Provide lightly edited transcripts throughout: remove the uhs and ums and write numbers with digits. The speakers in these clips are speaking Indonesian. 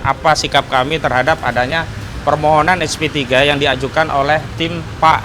Apa sikap kami terhadap adanya permohonan SP3 yang diajukan oleh tim Pak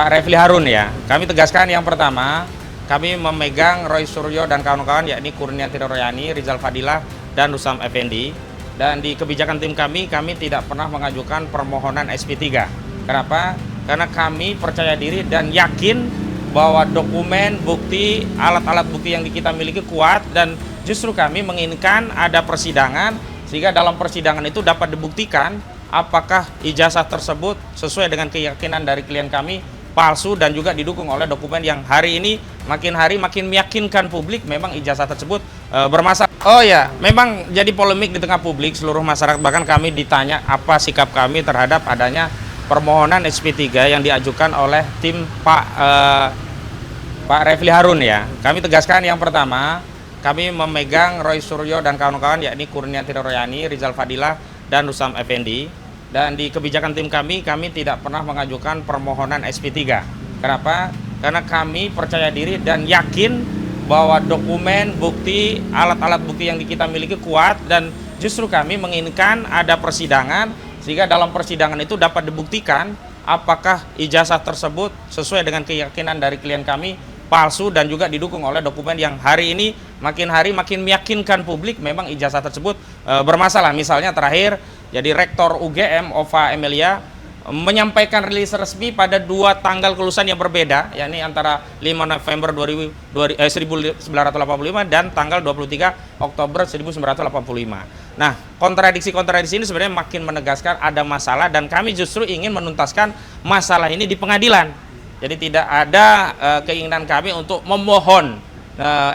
Refli Harun ya. Kami tegaskan yang pertama, kami memegang Roy Suryo dan kawan-kawan yakni Kurniati Royani, Rizal Fadilah, dan Rusam Effendi. Dan di kebijakan tim kami tidak pernah mengajukan permohonan SP3. Kenapa? Karena kami percaya diri dan yakin bahwa dokumen, bukti, alat-alat bukti yang kita miliki kuat, dan justru kami menginginkan ada persidangan sehingga dalam persidangan itu dapat dibuktikan apakah ijazah tersebut sesuai dengan keyakinan dari klien kami palsu dan juga didukung oleh dokumen yang hari ini makin hari makin meyakinkan publik memang ijazah tersebut bermasalah. Oh ya, memang jadi polemik di tengah publik seluruh masyarakat, bahkan kami ditanya apa sikap kami terhadap adanya permohonan SP3 yang diajukan oleh tim Pak Refli Harun ya. Kami tegaskan yang pertama, kami memegang Roy Suryo dan kawan-kawan yakni Kurniati Royani, Rizal Fadilah, dan Rusam Effendi. Dan di kebijakan tim kami tidak pernah mengajukan permohonan SP3. Kenapa? Karena kami percaya diri dan yakin bahwa dokumen, bukti, alat-alat bukti yang kita miliki kuat, dan justru kami menginginkan ada persidangan sehingga dalam persidangan itu dapat dibuktikan apakah ijazah tersebut sesuai dengan keyakinan dari klien kami palsu dan juga didukung oleh dokumen yang hari ini makin hari makin meyakinkan publik memang ijazah tersebut bermasalah. Misalnya terakhir, jadi Rektor UGM Ova Emilia menyampaikan rilis resmi pada 2 tanggal kelulusan yang berbeda, yakni antara 5 November 1985 dan tanggal 23 Oktober 1985. Nah, kontradiksi-kontradiksi ini sebenarnya makin menegaskan ada masalah, dan kami justru ingin menuntaskan masalah ini di pengadilan. Jadi tidak ada keinginan kami untuk memohon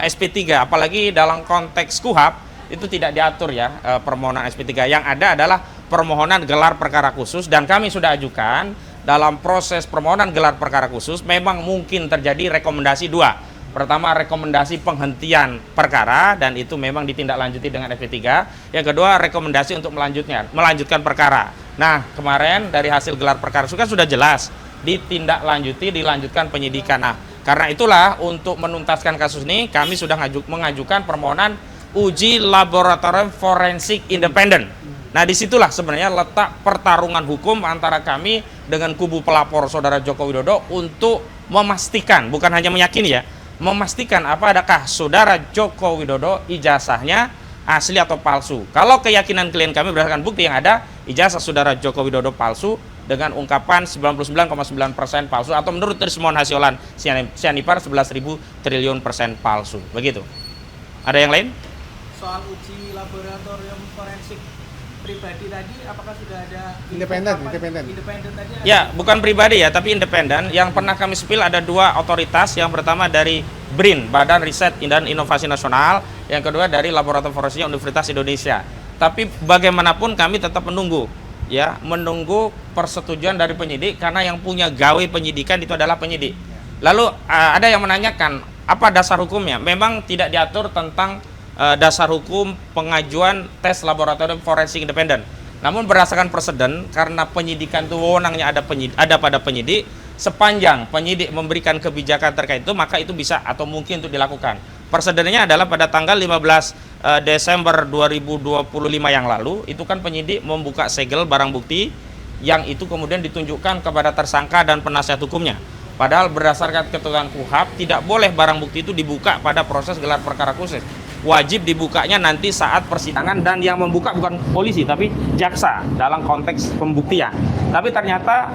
SP3, apalagi dalam konteks KUHP itu tidak diatur ya permohonan SP3. Yang ada adalah permohonan gelar perkara khusus, dan kami sudah ajukan dalam proses permohonan gelar perkara khusus memang mungkin terjadi rekomendasi 2. Pertama, rekomendasi penghentian perkara, dan itu memang ditindaklanjuti dengan SP3. Yang kedua, rekomendasi untuk melanjutkan perkara. Nah, kemarin dari hasil gelar perkara sudah jelas dilanjutkan penyidikan. Nah, karena itulah untuk menuntaskan kasus ini kami sudah mengajukan permohonan uji laboratorium forensik independen. Nah, disitulah sebenarnya letak pertarungan hukum antara kami dengan kubu pelapor Saudara Joko Widodo untuk memastikan, bukan hanya meyakini ya, memastikan adakah Saudara Joko Widodo ijazahnya asli atau palsu. Kalau keyakinan klien kami berdasarkan bukti yang ada, ijazah Saudara Joko Widodo palsu dengan ungkapan 99,9% palsu, atau menurut Trismon Hasiolan Sianipar 11.000 triliun persen palsu. Begitu. Ada yang lain? Soal uji laboratorium forensik pribadi tadi, apakah sudah ada independen tadi? Ya, bukan pribadi ya, tapi independen. Yang pernah kami sepil ada 2 otoritas. Yang pertama dari BRIN, Badan Riset dan Inovasi Nasional. Yang kedua dari Laboratorium Forensik Universitas Indonesia. Tapi bagaimanapun kami tetap menunggu persetujuan dari penyidik, karena yang punya gawe penyidikan itu adalah penyidik. Lalu ada yang menanyakan apa dasar hukumnya? Memang tidak diatur tentang dasar hukum pengajuan tes laboratorium forensik independen. Namun berdasarkan preseden, karena penyidikan itu wewenangnya ada pada penyidik, sepanjang penyidik memberikan kebijakan terkait itu, maka itu bisa atau mungkin untuk dilakukan. Persedennya adalah pada tanggal 15 Desember 2025 yang lalu, itu kan penyidik membuka segel barang bukti yang itu kemudian ditunjukkan kepada tersangka dan penasihat hukumnya. Padahal berdasarkan ketentuan KUHP tidak boleh barang bukti itu dibuka pada proses gelar perkara khusus. Wajib dibukanya nanti saat persidangan, dan yang membuka bukan polisi tapi jaksa dalam konteks pembuktian. Tapi ternyata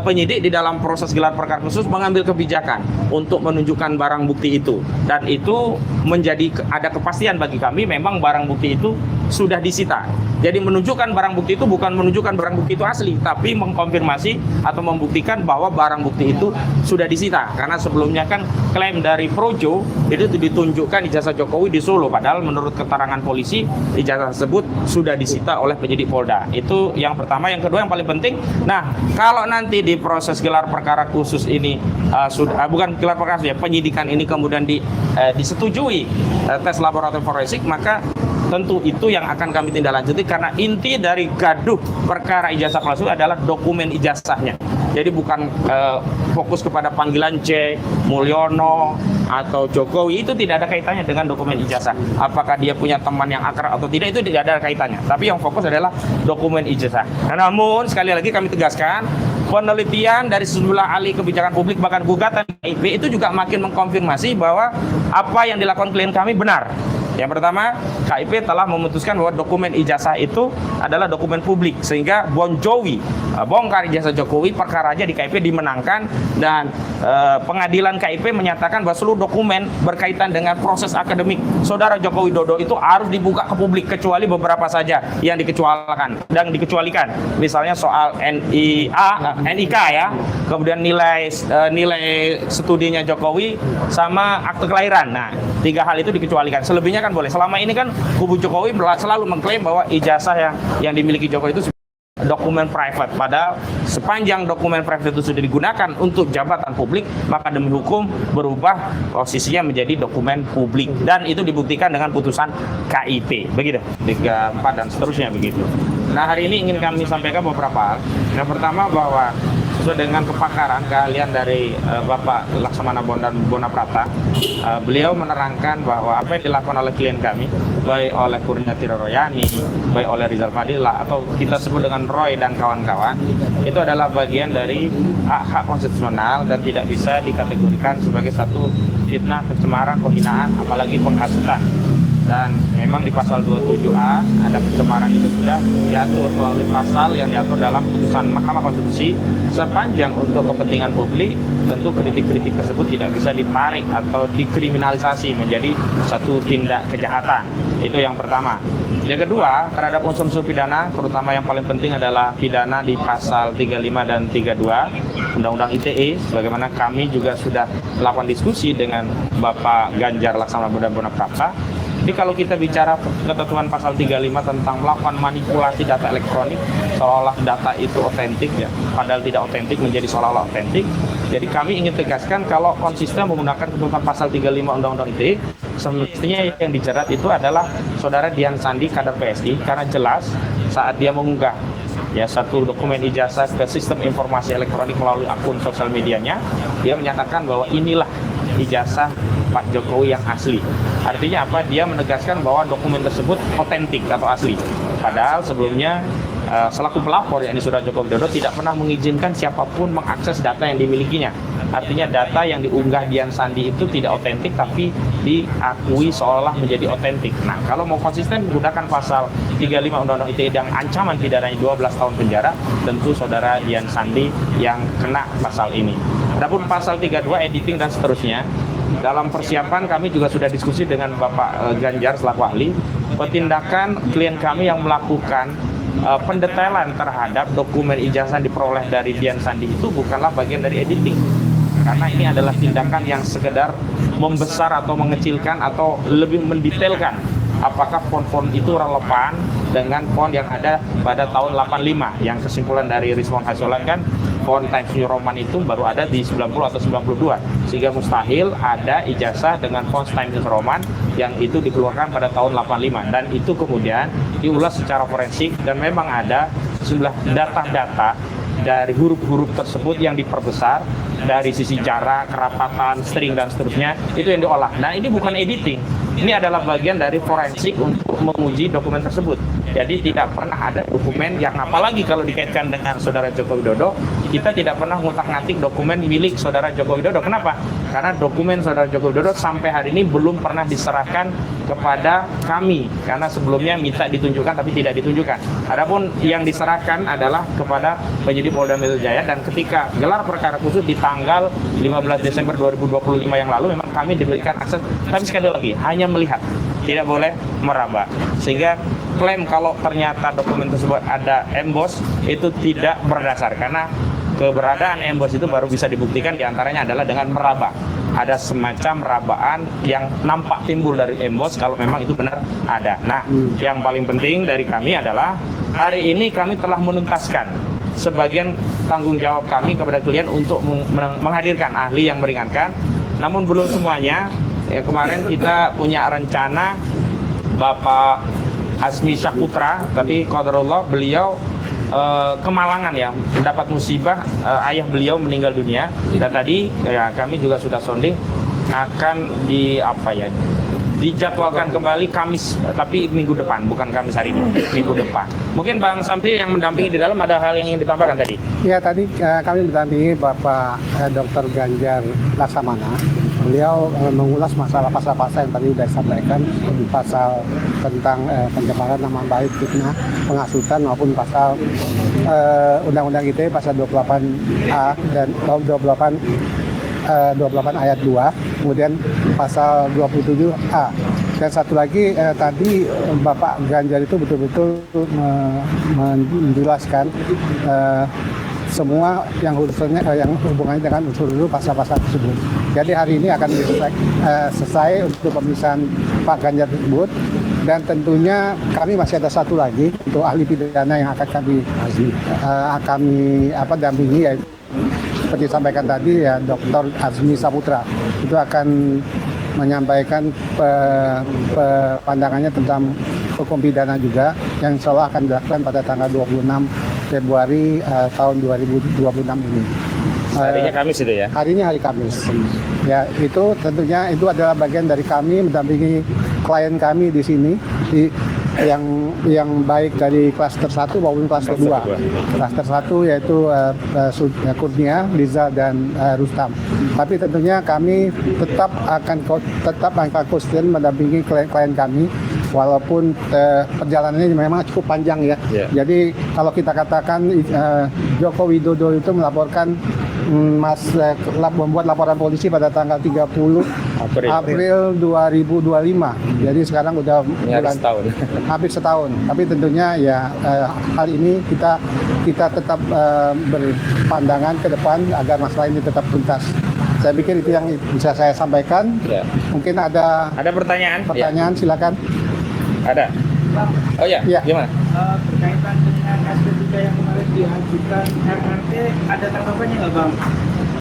penyidik di dalam proses gelar perkara khusus mengambil kebijakan untuk menunjukkan barang bukti itu, dan itu menjadi ada kepastian bagi kami memang barang bukti itu sudah disita. Jadi menunjukkan barang bukti itu bukan menunjukkan barang bukti itu asli, tapi mengkonfirmasi atau membuktikan bahwa barang bukti itu sudah disita. Karena sebelumnya kan klaim dari Projo itu ditunjukkan ijazah Jokowi di Solo, padahal menurut keterangan polisi ijazah tersebut sudah disita oleh penyidik Polda. Itu yang pertama. Yang kedua yang paling penting, nah kalau nanti di proses gelar perkara khusus ini bukan gelar perkara ya, penyidikan ini kemudian disetujui tes laboratorium forensik, maka tentu itu yang akan kami tindak lanjuti, karena inti dari gaduh perkara ijazah palsu adalah dokumen ijazahnya. Jadi bukan fokus kepada panggilan C, Mulyono, atau Jokowi, itu tidak ada kaitannya dengan dokumen ijazah. Apakah dia punya teman yang akrab atau tidak, itu tidak ada kaitannya. Tapi yang fokus adalah dokumen ijazah. Namun sekali lagi kami tegaskan, penelitian dari sejumlah ahli kebijakan publik bahkan gugatan KIP itu juga makin mengkonfirmasi bahwa apa yang dilakukan klien kami benar. Yang pertama, KIP telah memutuskan bahwa dokumen ijazah itu adalah dokumen publik, sehingga Bon Jovi, bongkar ijazah Jokowi, perkaranya di KIP dimenangkan, dan pengadilan KIP menyatakan bahwa seluruh dokumen berkaitan dengan proses akademik Saudara Joko Widodo itu harus dibuka ke publik, kecuali beberapa saja yang dikecualikan. Misalnya soal NIK ya, kemudian nilai studinya Jokowi sama akte kelahiran. Nah, 3 hal itu dikecualikan. Selebihnya kan boleh. Selama ini kan kubu Jokowi selalu mengklaim bahwa ijazah yang dimiliki Jokowi itu dokumen private. Padahal sepanjang dokumen private itu sudah digunakan untuk jabatan publik, maka demi hukum berubah posisinya menjadi dokumen publik, dan itu dibuktikan dengan putusan KIP. Begitu. 3, 4 dan seterusnya begitu. Nah, hari ini ingin kami sampaikan beberapa hal. Yang pertama, bahwa sesuai dengan kepakaran keahlian dari Bapak Laksamana Bonaprata, beliau menerangkan bahwa apa yang dilakukan oleh klien kami, baik oleh Kurniati Royani, baik oleh Rizal Fadila, atau kita sebut dengan Roy dan kawan-kawan, itu adalah bagian dari hak konstitusional dan tidak bisa dikategorikan sebagai satu fitnah, pencemaran, penghinaan, apalagi penghasutan. Dan memang di pasal 27A ada pencemaran itu sudah diatur melalui pasal yang diatur dalam putusan Mahkamah Konstitusi. Sepanjang untuk kepentingan publik, tentu kritik-kritik tersebut tidak bisa ditarik atau dikriminalisasi menjadi satu tindak kejahatan. Itu yang pertama. Yang kedua, terhadap unsur-unsur pidana, terutama yang paling penting adalah pidana di pasal 35 dan 32 Undang-Undang ITE, sebagaimana kami juga sudah melakukan diskusi dengan Bapak Ganjar Laksamana Bonaprata. Jadi kalau kita bicara ketentuan pasal 35 tentang melakukan manipulasi data elektronik, seolah-olah data itu otentik ya, padahal tidak otentik menjadi seolah-olah otentik. Jadi kami ingin tegaskan kalau konsisten menggunakan ketentuan pasal 35 Undang-Undang ITE, semestinya yang dijerat itu adalah Saudara Dian Sandi, kader PSI, karena jelas saat dia mengunggah ya satu dokumen ijazah ke sistem informasi elektronik melalui akun sosial medianya, dia menyatakan bahwa inilah ijazah Pak Jokowi yang asli. Artinya apa? Dia menegaskan bahwa dokumen tersebut otentik atau asli. Padahal sebelumnya selaku pelapor, yakni Saudara Joko Widodo, tidak pernah mengizinkan siapapun mengakses data yang dimilikinya. Artinya data yang diunggah Dian Sandi itu tidak otentik, tapi diakui seolah menjadi otentik. Nah, kalau mau konsisten menggunakan pasal 35 Undang-Undang ITE yang ancaman pidananya 12 tahun penjara, tentu Saudara Dian Sandi yang kena pasal ini. Adapun pasal 32 editing dan seterusnya, dalam persiapan kami juga sudah diskusi dengan Bapak Ganjar selaku ahli. Petindakan klien kami yang melakukan pendetailan terhadap dokumen ijazah diperoleh dari Dian Sandi itu bukanlah bagian dari editing, karena ini adalah tindakan yang sekedar membesar atau mengecilkan atau lebih mendetailkan apakah font-font itu relevan dengan font yang ada pada tahun 85, yang kesimpulan dari Rizwan Hasolan kan font Times New Roman itu baru ada di 90 atau 92, sehingga mustahil ada ijazah dengan font Times New Roman yang itu dikeluarkan pada tahun 85, dan itu kemudian diulas secara forensik dan memang ada sejumlah data-data dari huruf-huruf tersebut yang diperbesar dari sisi jarak, kerapatan, string dan seterusnya, itu yang diolah. Nah, ini bukan editing. Ini adalah bagian dari forensik untuk menguji dokumen tersebut. Jadi tidak pernah ada dokumen yang, apalagi kalau dikaitkan dengan Saudara Joko Widodo, kita tidak pernah ngutak-ngatik dokumen milik Saudara Joko Widodo. Kenapa? Karena dokumen Saudara Joko Widodo sampai hari ini belum pernah diserahkan kepada kami, karena sebelumnya minta ditunjukkan tapi tidak ditunjukkan. Adapun yang diserahkan adalah kepada penyidik Polda Metro Jaya, dan ketika gelar perkara khusus di tanggal 15 Desember 2025 yang lalu memang kami diberikan akses, tapi sekali lagi hanya melihat, tidak boleh meraba, sehingga klaim kalau ternyata dokumen tersebut ada emboss itu tidak berdasar, karena keberadaan emboss itu baru bisa dibuktikan diantaranya adalah dengan meraba. Ada semacam rabaan yang nampak timbul dari emboss kalau memang itu benar ada. Nah, yang paling penting dari kami adalah hari ini kami telah menuntaskan sebagian tanggung jawab kami kepada klien untuk menghadirkan ahli yang meringankan, namun belum semuanya. Kemarin kita punya rencana Bapak Hasmi Syaputra, tapi qadarullah beliau kemalangan ya, mendapat musibah, ayah beliau meninggal dunia, dan tadi ya kami juga sudah sonding akan dijadwalkan kembali Kamis, tapi minggu depan, bukan Kamis hari ini, minggu depan. Mungkin Bang Sampi yang mendampingi di dalam ada hal yang ingin ditambahkan tadi? Ya, tadi kami mendampingi Bapak Dr. Ganjar Laksamana. Beliau mengulas masalah pasal-pasal yang tadi sudah disampaikan, pasal tentang pencemaran nama baik, fitnah, penghasutan, maupun pasal Undang-Undang ITE pasal 28A dan 28 ayat 2, kemudian pasal 27A. Dan satu lagi tadi Bapak Ganjar itu betul-betul menjelaskan semua yang hubungannya dengan unsur pasal-pasal tersebut. Jadi hari ini akan selesai untuk pemeriksaan Pak Ganjar tersebut, dan tentunya kami masih ada satu lagi untuk ahli pidana yang akan kami dampingi, yaitu seperti disampaikan tadi ya, Dr. Azmi Saputra. Itu akan menyampaikan pandangannya tentang hukum pidana juga, yang insya Allah akan dilakukan pada tanggal 26 Februari tahun 2026 ini. Harinya Kamis itu ya? Hari ini hari Kamis. Ya, itu tentunya itu adalah bagian dari kami mendampingi klien kami di sini, yang baik dari klaster 1 maupun klaster 2. Klaster 1 yaitu Kurnia, Liza, dan Rustam. Tapi tentunya kami tetap akan konsisten mendampingi klien kami, walaupun perjalanannya memang cukup panjang ya. Yeah. Jadi kalau kita katakan Joko Widodo itu melaporkan membuat laporan polisi pada tanggal 30 April 2025. Jadi sekarang udah hampir setahun. Tapi tentunya ya hal ini kita tetap berpandangan ke depan agar masalah ini tetap tuntas. Saya pikir itu yang bisa saya sampaikan. Ya. Mungkin ada pertanyaan? Pertanyaan, ya. Silakan. Ada. Oh ya, gimana? Berkaitan dengan SP3 yang kemarin diajukan RRT, ada tanggapannya nggak Bang?